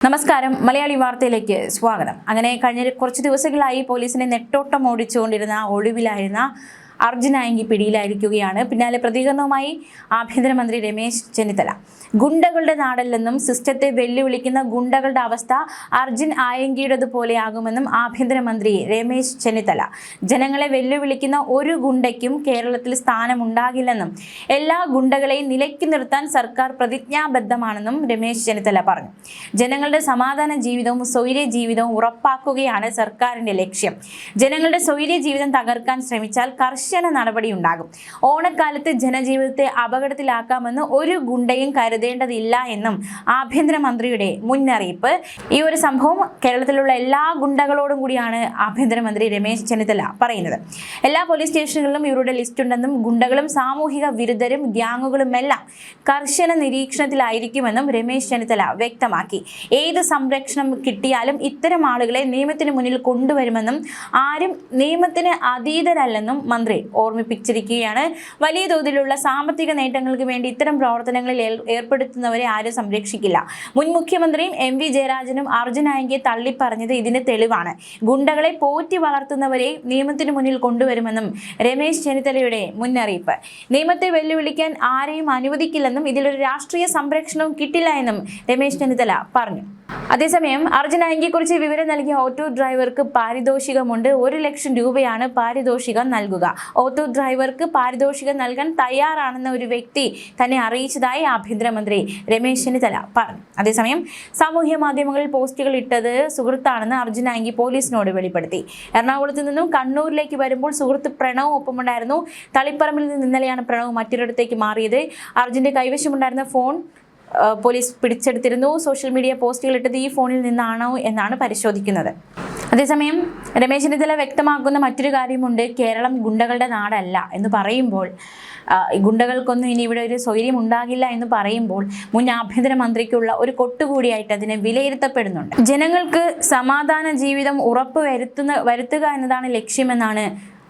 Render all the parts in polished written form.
നമസ്കാരം, മലയാളി വാർത്തയിലേക്ക് സ്വാഗതം. അങ്ങനെ കഴിഞ്ഞ കുറച്ച് ദിവസങ്ങളായി പോലീസിനെ നെട്ടോട്ടം ഓടിച്ചുകൊണ്ടിരുന്ന ഒളിവിലായിരുന്ന അർജുൻ ആയങ്കി പിടിയിലായിരിക്കുകയാണ്. പിന്നാലെ പ്രതികരണവുമായി ആഭ്യന്തരമന്ത്രി രമേശ് ചെന്നിത്തല. ഗുണ്ടകളുടെ നാടല്ലെന്നും സിസ്റ്റത്തെ വെല്ലുവിളിക്കുന്ന ഗുണ്ടകളുടെ അവസ്ഥ അർജുൻ ആയങ്കിയുടേതുപോലെയാകുമെന്നും ആഭ്യന്തരമന്ത്രി രമേശ് ചെന്നിത്തല. ജനങ്ങളെ വെല്ലുവിളിക്കുന്ന ഒരു ഗുണ്ടയ്ക്കും കേരളത്തിൽ സ്ഥാനമുണ്ടാകില്ലെന്നും എല്ലാ ഗുണ്ടകളെയും നിലയ്ക്ക് നിർത്താൻ സർക്കാർ പ്രതിജ്ഞാബദ്ധമാണെന്നും രമേശ് ചെന്നിത്തല പറഞ്ഞു. ജനങ്ങളുടെ സമാധാന ജീവിതവും സ്വൈര്യ ജീവിതവും ഉറപ്പാക്കുകയാണ് സർക്കാരിന്റെ ലക്ഷ്യം. ജനങ്ങളുടെ സ്വൈര്യ ജീവിതം തകർക്കാൻ ശ്രമിച്ചാൽ കർശന നടപടിയുണ്ടാകും. ഓണക്കാലത്ത് ജനജീവിതത്തെ അപകടത്തിലാക്കാമെന്ന് ഒരു ഗുണ്ടയും കരുതേണ്ടതില്ല എന്നും ആഭ്യന്തരമന്ത്രിയുടെ മുന്നറിയിപ്പ്. ഈ ഒരു സംഭവം കേരളത്തിലുള്ള എല്ലാ ഗുണ്ടകളോടും കൂടിയാണ് ആഭ്യന്തരമന്ത്രി രമേശ് ചെന്നിത്തല പറയുന്നത്. എല്ലാ പോലീസ് സ്റ്റേഷനുകളിലും ഇവരുടെ ലിസ്റ്റ് ഉണ്ടെന്നും ഗുണ്ടകളും സാമൂഹിക വിരുദ്ധരും ഗ്യാങ്ങുകളുമെല്ലാം കർശന നിരീക്ഷണത്തിലായിരിക്കുമെന്നും രമേശ് ചെന്നിത്തല വ്യക്തമാക്കി. ഏത് സംരക്ഷണം കിട്ടിയാലും ഇത്തരം ആളുകളെ നിയമത്തിന് മുന്നിൽ കൊണ്ടുവരുമെന്നും ആരും നിയമത്തിന് അതീതരല്ലെന്നും മന്ത്രി ഓർമ്മിപ്പിച്ചിരിക്കുകയാണ്. വലിയ തോതിലുള്ള സാമ്പത്തിക നേട്ടങ്ങൾക്ക് വേണ്ടി ഇത്തരം പ്രവർത്തനങ്ങളിൽ ഏർപ്പെടുത്തുന്നവരെ ആരും സംരക്ഷിക്കില്ല. മുൻ മുഖ്യമന്ത്രിയും MV ജയരാജനും അർജുൻ ആയങ്കിയെ തള്ളിപ്പറഞ്ഞത് ഇതിന് തെളിവാണ്. ഗുണ്ടകളെ പോറ്റി വളർത്തുന്നവരെ നിയമത്തിന് മുന്നിൽ കൊണ്ടുവരുമെന്നും രമേശ് ചെന്നിത്തലയുടെ മുന്നറിയിപ്പ്. നിയമത്തെ വെല്ലുവിളിക്കാൻ ആരെയും അനുവദിക്കില്ലെന്നും ഇതിലൊരു രാഷ്ട്രീയ സംരക്ഷണവും കിട്ടില്ല എന്നും രമേശ് ചെന്നിത്തല പറഞ്ഞു. അതേസമയം അർജുൻ ആയങ്കിയെക്കുറിച്ച് വിവരം നൽകിയ ഓട്ടോ ഡ്രൈവർക്ക് പാരിതോഷികമുണ്ട്. 1 ലക്ഷം രൂപയാണ് പാരിതോഷികം നൽകുക. ഓട്ടോ ഡ്രൈവർക്ക് പാരിതോഷികം നൽകാൻ തയ്യാറാണെന്ന ഒരു വ്യക്തി തന്നെ അറിയിച്ചതായി ആഭ്യന്തരമന്ത്രി രമേശ് ചെന്നിത്തല പറഞ്ഞു. അതേസമയം സാമൂഹ്യ മാധ്യമങ്ങളിൽ പോസ്റ്റുകൾ ഇട്ടത് സുഹൃത്താണെന്ന് അർജുൻ ആയങ്കി പോലീസിനോട് വെളിപ്പെടുത്തി. എറണാകുളത്ത് നിന്നും കണ്ണൂരിലേക്ക് വരുമ്പോൾ സുഹൃത്ത് പ്രണവ് ഒപ്പമുണ്ടായിരുന്നു. തളിപ്പറമ്പിൽ നിന്ന് ഇന്നലെയാണ് പ്രണവ് മറ്റൊരിടത്തേക്ക് മാറിയത്. അർജുന്റെ കൈവശമുണ്ടായിരുന്ന ഫോൺ പോലീസ് പിടിച്ചെടുത്തിരുന്നു. സോഷ്യൽ മീഡിയ പോസ്റ്റുകൾ ഇട്ടത് ഈ ഫോണിൽ നിന്നാണോ എന്നാണ് പരിശോധിക്കുന്നത്. അതേസമയം രമേശ് ചെന്നിത്തല വ്യക്തമാക്കുന്ന മറ്റൊരു കാര്യമുണ്ട്. കേരളം ഗുണ്ടകളുടെ നാടല്ല എന്ന് പറയുമ്പോൾ, ഗുണ്ടകൾക്കൊന്നും ഇനി ഇവിടെ ഒരു സ്വൈര്യം ഉണ്ടാകില്ല എന്ന് പറയുമ്പോൾ മുൻ ആഭ്യന്തരമന്ത്രിക്കുള്ള ഒരു കൊട്ടുകൂടിയായിട്ട് അതിനെ വിലയിരുത്തപ്പെടുന്നുണ്ട്. ജനങ്ങൾക്ക് സമാധാന ജീവിതം വരുത്തുക എന്നതാണ് ലക്ഷ്യമെന്നാണ്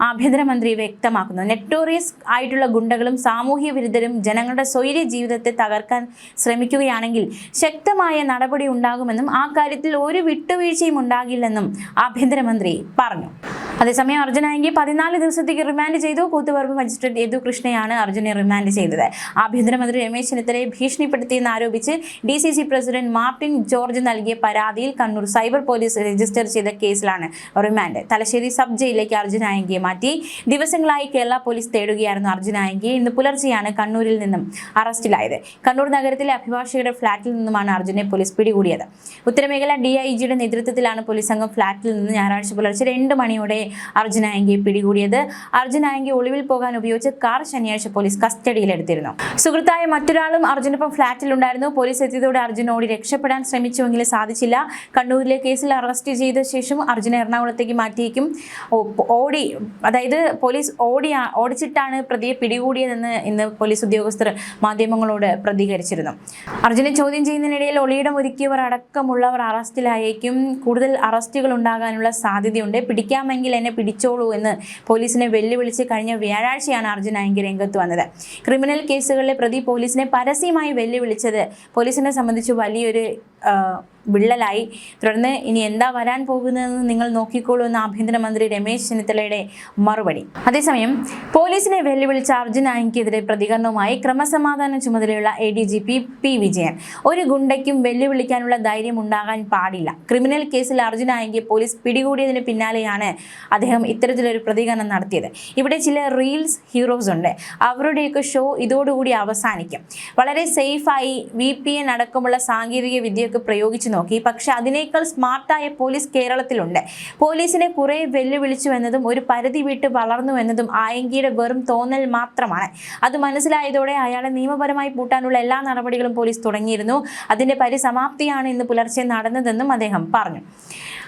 ആഭ്യന്തരമന്ത്രി വ്യക്തമാക്കുന്നു. നെറ്റോറിയസ് ആയിട്ടുള്ള ഗുണ്ടകളും സാമൂഹ്യ വിരുദ്ധരും ജനങ്ങളുടെ സ്വൈര്യ ജീവിതത്തെ തകർക്കാൻ ശ്രമിക്കുകയാണെങ്കിൽ ശക്തമായ നടപടി ഉണ്ടാകുമെന്നും ആ കാര്യത്തിൽ ഒരു വിട്ടുവീഴ്ചയും ഉണ്ടാകില്ലെന്നും ആഭ്യന്തരമന്ത്രി പറഞ്ഞു. അതേസമയം അർജുൻ ആയങ്കി 14 ദിവസത്തേക്ക് റിമാൻഡ് ചെയ്തു. കൂത്തുപറമ്പ് മജിസ്ട്രേറ്റ് യദു കൃഷ്ണയാണ് അർജുനെ റിമാൻഡ് ചെയ്തത്. ആഭ്യന്തരമന്ത്രി രമേശ് ചെന്നിത്തലയെ ഭീഷണിപ്പെടുത്തിയെന്ന് ആരോപിച്ച് DCC പ്രസിഡന്റ് മാർട്ടിൻ ജോർജ് നൽകിയ പരാതിയിൽ കണ്ണൂർ സൈബർ പോലീസ് രജിസ്റ്റർ ചെയ്ത കേസിലാണ് റിമാൻഡ്. തലശ്ശേരി സബ് ജയിലിലേക്ക് അർജുൻ ആയങ്കിയെ മാറ്റി. ദിവസങ്ങളായി കേരള പോലീസ് തേടുകയായിരുന്നു അർജുൻ ആയങ്കിയെ. ഇന്ന് പുലർച്ചെയാണ് കണ്ണൂരിൽ നിന്നും അറസ്റ്റിലായത്. കണ്ണൂർ നഗരത്തിലെ അഭിഭാഷകരുടെ ഫ്ളാറ്റിൽ നിന്നുമാണ് അർജുനെ പോലീസ് പിടികൂടിയത്. ഉത്തരമേഖല DIGയുടെ നേതൃത്വത്തിലാണ് പോലീസ് സംഘം ഫ്ളാറ്റിൽ നിന്ന് ഞായറാഴ്ച പുലർച്ചെ 2 മണിയോടെ അർജുൻ ആയങ്കിയെ പിടികൂടിയത്. അർജുൻ ആയങ്കി ഒളിവിൽ പോകാൻ ഉപയോഗിച്ച കാർ ശനിയാഴ്ച പോലീസ് കസ്റ്റഡിയിലെടുത്തിരുന്നു. സുഹൃത്തായ മറ്റൊരാളും അർജുനൊപ്പം ഫ്ളാറ്റിലുണ്ടായിരുന്നു. പോലീസ് എത്തിയതോടെ അർജുൻ ഓടി രക്ഷപ്പെടാൻ ശ്രമിച്ചുവെങ്കിലും സാധിച്ചില്ല. കണ്ണൂരിലെ കേസിൽ അറസ്റ്റ് ചെയ്ത ശേഷം അർജുനെ എറണാകുളത്തേക്ക് മാറ്റിയേക്കും. പോലീസ് ഓടിച്ചിട്ടാണ് പ്രതിയെ പിടികൂടിയതെന്ന് ഇന്ന് പോലീസ് ഉദ്യോഗസ്ഥർ മാധ്യമങ്ങളോട് പ്രതികരിച്ചിരുന്നു. അർജുനെ ചോദ്യം ചെയ്യുന്നതിനിടയിൽ ഒളിയിടം ഒരുക്കിയവർ അടക്കമുള്ളവർ അറസ്റ്റിലായേക്കും. കൂടുതൽ അറസ്റ്റുകൾ ഉണ്ടാകാനുള്ള സാധ്യതയുണ്ട്. പിടിക്കാമെങ്കിൽ എന്നെ പിടിച്ചോളൂ എന്ന് പോലീസിനെ വെല്ലുവിളിച്ച് കഴിഞ്ഞ വ്യാഴാഴ്ചയാണ് അർജുൻ ആയങ്കി രംഗത്ത് വന്നത്. ക്രിമിനൽ കേസുകളിലെ പ്രതി പോലീസിനെ പരസ്യമായി വെല്ലുവിളിച്ചത് പോലീസിനെ സംബന്ധിച്ച് വലിയൊരു വിള്ളലായി. തുടർന്ന് ഇനി എന്താ വരാൻ പോകുന്നതെന്ന് നിങ്ങൾ നോക്കിക്കോളൂ എന്ന് ആഭ്യന്തരമന്ത്രി രമേശ് ചെന്നിത്തലയുടെ മറുപടി. അതേസമയം പോലീസിനെ വെല്ലുവിളിച്ച അർജുൻ ആയങ്കിക്കെതിരെ പ്രതികരണവുമായി ക്രമസമാധാന ചുമതലയുള്ള ADGP P. വിജയൻ. ഒരു ഗുണ്ടയ്ക്കും വെല്ലുവിളിക്കാനുള്ള ധൈര്യം ഉണ്ടാകാൻ പാടില്ല. ക്രിമിനൽ കേസിൽ അർജുൻ ആയങ്കിയെ പോലീസ് പിടികൂടിയതിന് പിന്നാലെയാണ് അദ്ദേഹം ഇത്തരത്തിലൊരു പ്രതികരണം നടത്തിയത്. ഇവിടെ ചില റീൽസ് ഹീറോസ് ഉണ്ട്. അവരുടെയൊക്കെ ഷോ ഇതോടുകൂടി അവസാനിക്കും. വളരെ സേഫായി VPN അടക്കമുള്ള സാങ്കേതിക വിദ്യയൊക്കെ പ്രയോഗിച്ചു നോക്കി. പക്ഷെ അതിനേക്കാൾ സ്മാർട്ടായ പോലീസ് കേരളത്തിലുണ്ട്. പോലീസിനെ കുറെ വെല്ലുവിളിച്ചു എന്നതും ഒരു പരിധി വിട്ട് വളർന്നു എന്നതും ആയങ്കിയുടെ വെറും തോന്നൽ മാത്രമാണ്. അത് മനസ്സിലായതോടെ അയാളെ നിയമപരമായി പൂട്ടാനുള്ള എല്ലാ നടപടികളും പോലീസ് തുടങ്ങിയിരുന്നു. അതിന്റെ പരിസമാപ്തിയാണ് ഇന്ന് പുലർച്ചെ നടന്നതെന്നും അദ്ദേഹം പറഞ്ഞു.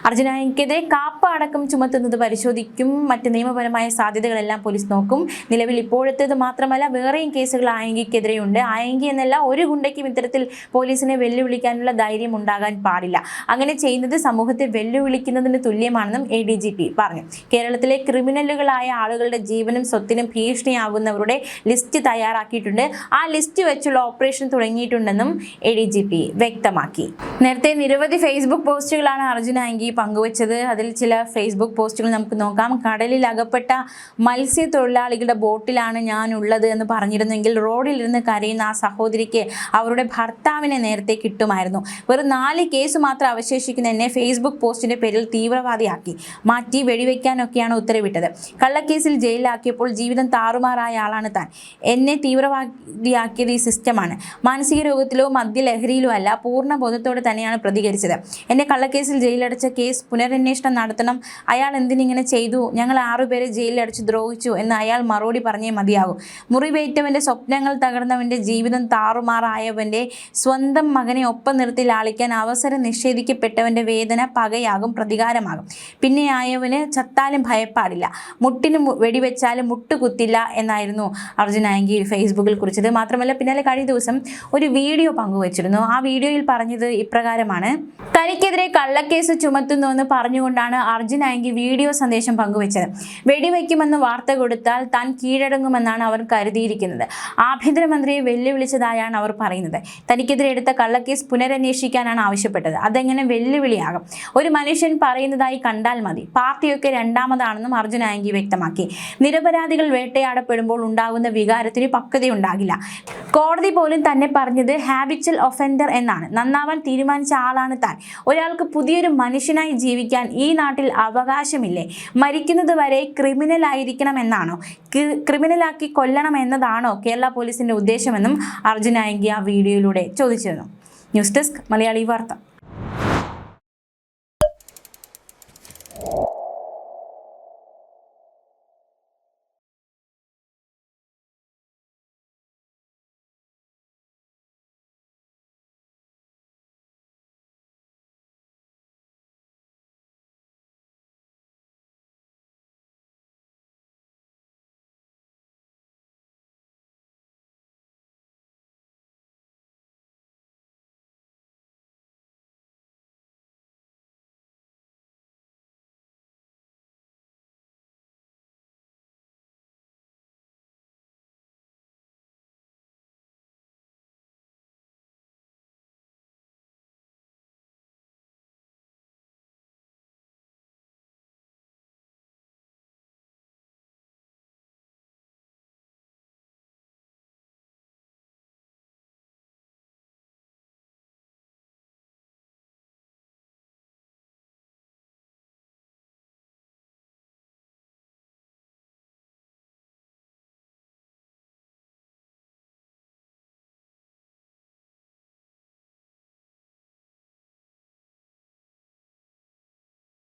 അർജുനായിക്കെതിരെ കാപ്പ അടക്കം ചുമത്തുന്നത് പരിശോധിക്കും. മറ്റ് നിയമപരമായ സാധ്യതകളെല്ലാം പോലീസ് നോക്കും. നിലവിൽ ഇപ്പോഴത്തേത് മാത്രമല്ല, വേറെയും കേസുകൾ ആയങ്കിക്കെതിരെയുണ്ട്. ആയങ്കി എന്നല്ല, ഒരു ഗുണ്ടയ്ക്കും ഇത്തരത്തിൽ പോലീസിനെ വെല്ലുവിളിക്കാനുള്ള ധൈര്യം ഉണ്ടാകാൻ പാടില്ല. അങ്ങനെ ചെയ്യുന്നത് സമൂഹത്തെ വെല്ലുവിളിക്കുന്നതിന് തുല്യമാണെന്നും ADGP പറഞ്ഞു. കേരളത്തിലെ ക്രിമിനലുകളായ ആളുകളുടെ ജീവനും സ്വത്തിനും ഭീഷണിയാകുന്നവരുടെ ലിസ്റ്റ് തയ്യാറാക്കിയിട്ടുണ്ട്. ആ ലിസ്റ്റ് വെച്ചുള്ള ഓപ്പറേഷൻ തുടങ്ങിയിട്ടുണ്ടെന്നും ADGP വ്യക്തമാക്കി. നേരത്തെ നിരവധി ഫേസ്ബുക്ക് പോസ്റ്റുകളാണ് അർജുനായിങ്കി പങ്കുവച്ചത്. അതിൽ ചില ഫേസ്ബുക്ക് പോസ്റ്റുകൾ നമുക്ക് നോക്കാം. കടലിൽ അകപ്പെട്ട മത്സ്യത്തൊഴിലാളികളുടെ ബോട്ടിലാണ് ഞാനുള്ളത് എന്ന് പറഞ്ഞിരുന്നെങ്കിൽ റോഡിലിരുന്ന് കരയുന്ന ആ സഹോദരിക്ക് അവരുടെ ഭർത്താവിനെ നേരത്തെ കിട്ടുമായിരുന്നു. വെറും 4 കേസ് മാത്രം അവശേഷിക്കുന്ന എന്നെ ഫേസ്ബുക്ക് പോസ്റ്റിന്റെ പേരിൽ തീവ്രവാദിയാക്കി മാറ്റി വെടിവെക്കാനൊക്കെയാണ് ഉത്തരവിട്ടത്. കള്ളക്കേസിൽ ജയിലിലാക്കിയപ്പോൾ ജീവിതം താറുമാറായ ആളാണ് താൻ. എന്നെ തീവ്രവാദിയാക്കിയത് ഈ സിസ്റ്റമാണ്. മാനസിക രോഗത്തിലോ മദ്യലഹരിയിലോ അല്ല, പൂർണ്ണ ബോധത്തോടെ തന്നെയാണ് പ്രതികരിച്ചത്. എന്നെ കള്ളക്കേസിൽ ജയിലടച്ച കേസ് പുനരന്വേഷണം നടത്തണം. അയാൾ എന്തിനിങ്ങനെ ചെയ്തു? ഞങ്ങൾ 6 പേരെ ജയിലിലടച്ച് ദ്രോഹിച്ചു എന്ന് അയാൾ മറുപടി പറഞ്ഞേ മതിയാകും. മുറിവേറ്റവൻ്റെ സ്വപ്നങ്ങൾ തകർന്നവൻ്റെ ജീവിതം താറുമാറായവൻ്റെ സ്വന്തം മകനെ ഒപ്പം നിർത്തി ലാളിക്കാൻ അവസരം നിഷേധിക്കപ്പെട്ടവൻ്റെ വേദന പകയാകും, പ്രതികാരമാകും. പിന്നെ ആയവന് ചത്താലും ഭയപ്പാടില്ല, മുട്ടിന് വെടിവെച്ചാലും മുട്ടുകുത്തില്ല എന്നായിരുന്നു അർജുനായിങ്കി ഫേസ്ബുക്കിൽ കുറിച്ചത്. മാത്രമല്ല, പിന്നാലെ കഴിഞ്ഞ ദിവസം ഒരു വീഡിയോ പങ്കുവച്ചിരുന്നു. ആ വീഡിയോയിൽ പറഞ്ഞത് ഇപ്രകാരമാണ്: തനിക്കെതിരെ കള്ളക്കേസ് ചുമത്തുന്നുവെന്ന് പറഞ്ഞുകൊണ്ടാണ് അർജുനായിങ്കി വീഡിയോ സന്ദേശം പങ്കുവച്ചത്. വെടിവെക്കുമെന്ന് വാർത്ത കൊടുത്താൽ താൻ കീഴടങ്ങുമെന്നാണ് അവർ കരുതിയിരിക്കുന്നത്. ആഭ്യന്തരമന്ത്രിയെ വെല്ലുവിളിച്ചതായാണ് അവർ പറയുന്നത്. തനിക്കെതിരെ എടുത്ത കള്ളക്കേസ് പുനരന്വേഷിക്കാനാണ് ആവശ്യപ്പെട്ടത്. അതെങ്ങനെ വെല്ലുവിളിയാകും? ഒരു മനുഷ്യൻ പറയുന്നതായി കണ്ടാൽ മതി. പാർട്ടിയൊക്കെ രണ്ടാമതാണെന്നും അർജുനായിങ്കി വ്യക്തമാക്കി. നിരപരാധികൾ വേട്ടയാടപ്പെടുമ്പോൾ ഉണ്ടാകുന്ന വികാരത്തിന് പക്വതയുണ്ടാകില്ല. കോടതി പോലും തന്നെ പറഞ്ഞത് ഹാബിച്വൽ ഒഫൻഡർ എന്നാണ്. നന്നാവാൻ തീരുമാനിച്ച ആളാണ് താൻ. ഒരാൾക്ക് പുതിയൊരു മനുഷ്യനായി ജീവിക്കാൻ ഈ നാട്ടിൽ അവകാശമില്ലേ? മരിക്കുന്നത് വരെ ക്രിമിനൽ ആയിരിക്കണം എന്നാണോ? ക്രിമിനലാക്കി കൊല്ലണം എന്നതാണോ കേരള പോലീസിന്റെ ഉദ്ദേശമെന്നും അർജുനായിങ്കി ആ വീഡിയോയിലൂടെ ചോദിച്ചിരുന്നു. ന്യൂസ് ഡെസ്ക് മലയാളി വാർത്ത.